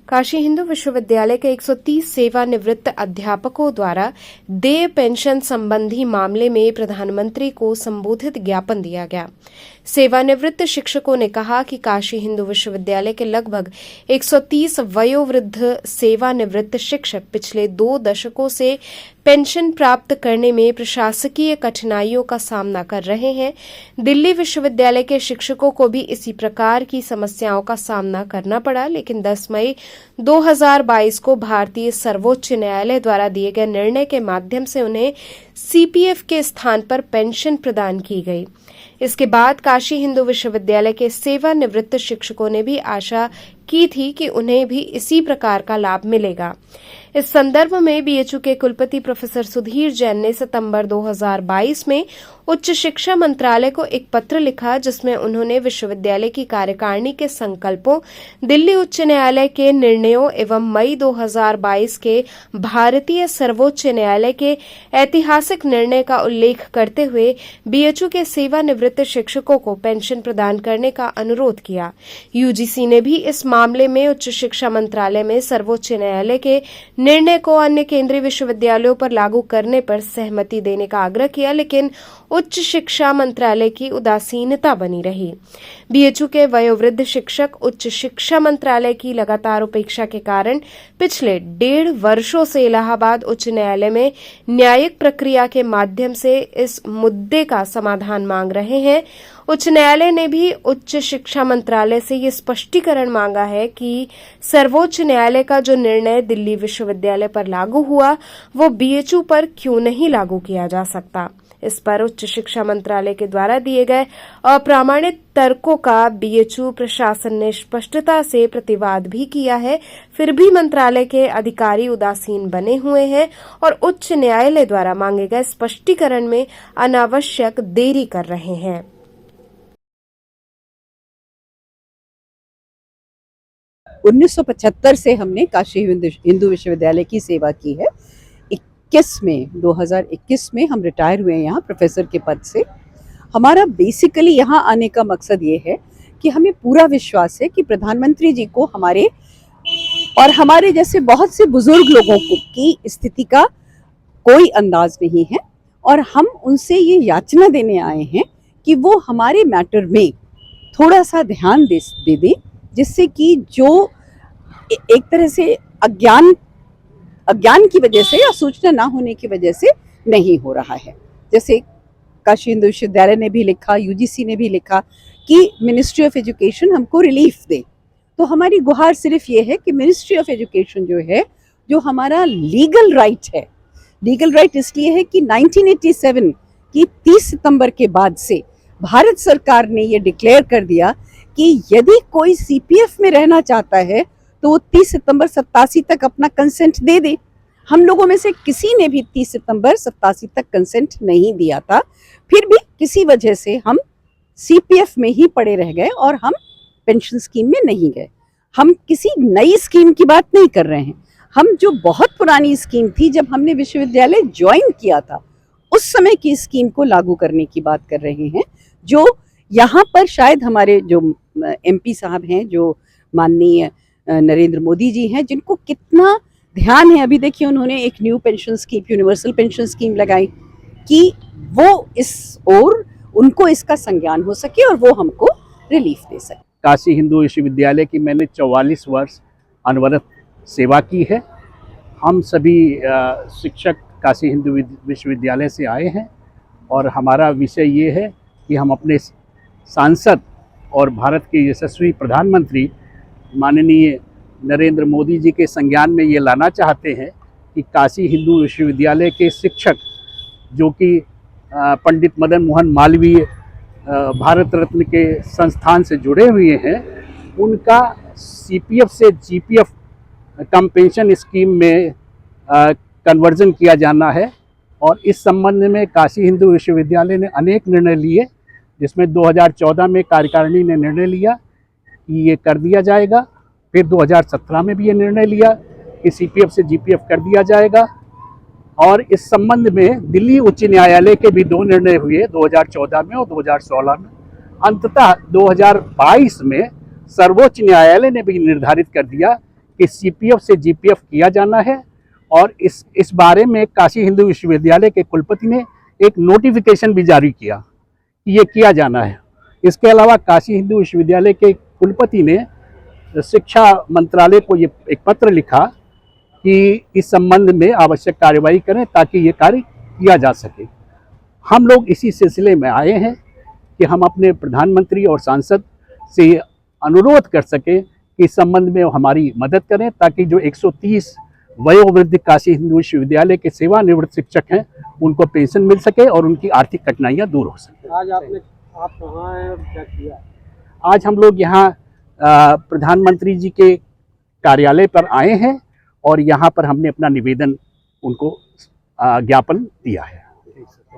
काशी हिंदू विश्वविद्यालय के 130 सेवानिवृत्त अध्यापकों द्वारा देय पेंशन संबंधी मामले में प्रधानमंत्री को संबोधित ज्ञापन दिया गया। सेवानिवृत्त शिक्षकों ने कहा कि काशी हिंदू विश्वविद्यालय के लगभग 130 वयोवृद्ध सेवानिवृत्त शिक्षक पिछले 2 दशकों से पेंशन प्राप्त करने में प्रशासकीय कठिनाइयों का सामना कर रहे हैं। दिल्ली विश्वविद्यालय के शिक्षकों को भी इसी प्रकार की समस्याओं का सामना करना पड़ा, लेकिन 10 मई 2022 को भारतीय सर्वोच्च न्यायालय द्वारा दिए गए निर्णय के माध्यम से उन्हें सीपीएफ के स्थान पर पेंशन प्रदान की गई। इसके बाद काशी हिंदू विश्वविद्यालय के सेवानिवृत्त शिक्षकों ने भी आशा की थी कि उन्हें भी इसी प्रकार का लाभ मिलेगा। इस संदर्भ में बीएचयू के कुलपति प्रोफेसर सुधीर जैन ने सितंबर 2022 में उच्च शिक्षा मंत्रालय को एक पत्र लिखा, जिसमें उन्होंने विश्वविद्यालय की कार्यकारिणी के संकल्पों, दिल्ली उच्च न्यायालय के निर्णयों एवं मई 2022 के भारतीय सर्वोच्च न्यायालय के ऐतिहासिक निर्णय का उल्लेख करते हुए बीएचयू के सेवानिवृत्त शिक्षकों को पेंशन प्रदान करने का अनुरोध किया। यूजीसी ने भी इस मामले में उच्च शिक्षा मंत्रालय में सर्वोच्च न्यायालय के निर्णय को अन्य केंद्रीय विश्वविद्यालयों पर लागू करने पर सहमति देने का आग्रह किया, लेकिन उच्च शिक्षा मंत्रालय की उदासीनता बनी रही। बीएचयू के वयोवृद्ध शिक्षक उच्च शिक्षा मंत्रालय की लगातार उपेक्षा के कारण पिछले 1.5 वर्षों से इलाहाबाद उच्च न्यायालय में न्यायिक प्रक्रिया के माध्यम से इस मुद्दे का समाधान मांग रहे हैं। उच्च न्यायालय ने भी उच्च शिक्षा मंत्रालय से ये स्पष्टीकरण मांगा है कि सर्वोच्च न्यायालय का जो निर्णय दिल्ली विश्वविद्यालय पर लागू हुआ, वो बीएचयू पर क्यों नहीं लागू किया जा सकता। इस पर उच्च शिक्षा मंत्रालय के द्वारा दिए गए अप्रामाणिक तर्कों का बीएचयू प्रशासन ने स्पष्टता से प्रतिवाद भी किया है। फिर भी मंत्रालय के अधिकारी उदासीन बने हुए हैं और उच्च न्यायालय द्वारा मांगे गए स्पष्टीकरण में अनावश्यक देरी कर रहे हैं। उन्नीस 1975 से हमने काशी हिंदू विश्वविद्यालय की सेवा की है। 2021 में हम रिटायर हुए हैं यहाँ प्रोफेसर के पद से। हमारा बेसिकली यहाँ आने का मकसद ये है कि हमें पूरा विश्वास है कि प्रधानमंत्री जी को हमारे जैसे बहुत से बुजुर्ग लोगों की स्थिति का कोई अंदाज नहीं है, और हम उनसे ये याचना देने आए हैं कि वो हमारे मैटर में थोड़ा सा ध्यान दे दें, जिससे कि जो एक तरह से अज्ञान की वजह से या सूचना ना होने की वजह से नहीं हो रहा है। जैसे काशी हिंदू विश्वविद्यालय ने भी लिखा, यूजीसी ने भी लिखा कि मिनिस्ट्री ऑफ एजुकेशन हमको रिलीफ दे। तो हमारी गुहार सिर्फ ये है कि मिनिस्ट्री ऑफ एजुकेशन जो है, जो हमारा लीगल राइट है, लीगल राइट इसलिए है कि 1987 की 30 सितंबर के बाद से भारत सरकार ने ये डिक्लेयर कर दिया कि यदि कोई सीपीएफ में रहना चाहता है तो वो 30 सितंबर 87 तक अपना कंसेंट दे दे। हम लोगों में से किसी ने भी 30 सितंबर 87 तक कंसेंट नहीं दिया था, फिर भी किसी वजह से हम सीपीएफ में ही पड़े रह गए और हम पेंशन स्कीम में नहीं गए। हम किसी नई स्कीम की बात नहीं कर रहे हैं, हम जो बहुत पुरानी स्कीम थी, जब हमने विश्वविद्यालय ज्वाइन किया था उस समय की स्कीम को लागू करने की बात कर रहे हैं। जो यहाँ पर शायद हमारे जो एमपी साहब हैं, जो माननीय नरेंद्र मोदी जी हैं, जिनको कितना ध्यान है। अभी देखिए उन्होंने एक new pension scheme, universal pension scheme लगाई कि वो उनको इसका संज्ञान हो सके और वो हमको रिलीफ दे सके। काशी हिंदू विश्वविद्यालय की मैंने 44 वर्ष अनवरत सेवा की है। हम सभी शिक्षक काशी हिंदू विश्वविद्यालय से आए हैं और हमारा विषय ये है कि हम अपने सांसद और भारत के यशस्वी प्रधानमंत्री माननीय नरेंद्र मोदी जी के संज्ञान में ये लाना चाहते हैं कि काशी हिंदू विश्वविद्यालय के शिक्षक, जो कि पंडित मदन मोहन मालवीय भारत रत्न के संस्थान से जुड़े हुए हैं, उनका सीपीएफ से जीपीएफ कम पेंशन स्कीम में कन्वर्जन किया जाना है। और इस संबंध में काशी हिंदू विश्वविद्यालय ने अनेक निर्णय लिए, जिसमें 2014 में कार्यकारिणी ने निर्णय लिया कि ये कर दिया जाएगा। फिर 2017 में भी ये निर्णय लिया कि सीपीएफ से जीपीएफ कर दिया जाएगा। और इस संबंध में दिल्ली उच्च न्यायालय के भी 2 निर्णय हुए, 2014 में और 2016 में। अंततः 2022 में सर्वोच्च न्यायालय ने भी निर्धारित कर दिया कि सीपीएफ से जीपीएफ किया जाना है और इस बारे में काशी हिंदू विश्वविद्यालय के कुलपति ने एक नोटिफिकेशन भी जारी किया कि ये किया जाना है। इसके अलावा काशी हिंदू विश्वविद्यालय के कुलपति ने शिक्षा मंत्रालय को ये एक पत्र लिखा कि इस संबंध में आवश्यक कार्यवाही करें ताकि ये कार्य किया जा सके। हम लोग इसी सिलसिले में आए हैं कि हम अपने प्रधानमंत्री और सांसद से अनुरोध कर सके कि इस संबंध में हमारी मदद करें ताकि जो 130 वयोवृद्ध काशी हिंदू विश्वविद्यालय के सेवानिवृत्त शिक्षक हैं उनको पेंशन मिल सके और उनकी आर्थिक कठिनाइयां दूर हो सके। आज आप कहाँ हैं और क्या किया? आज हम लोग यहाँ प्रधानमंत्री जी के कार्यालय पर आए हैं और यहाँ पर हमने अपना निवेदन उनको ज्ञापन दिया है।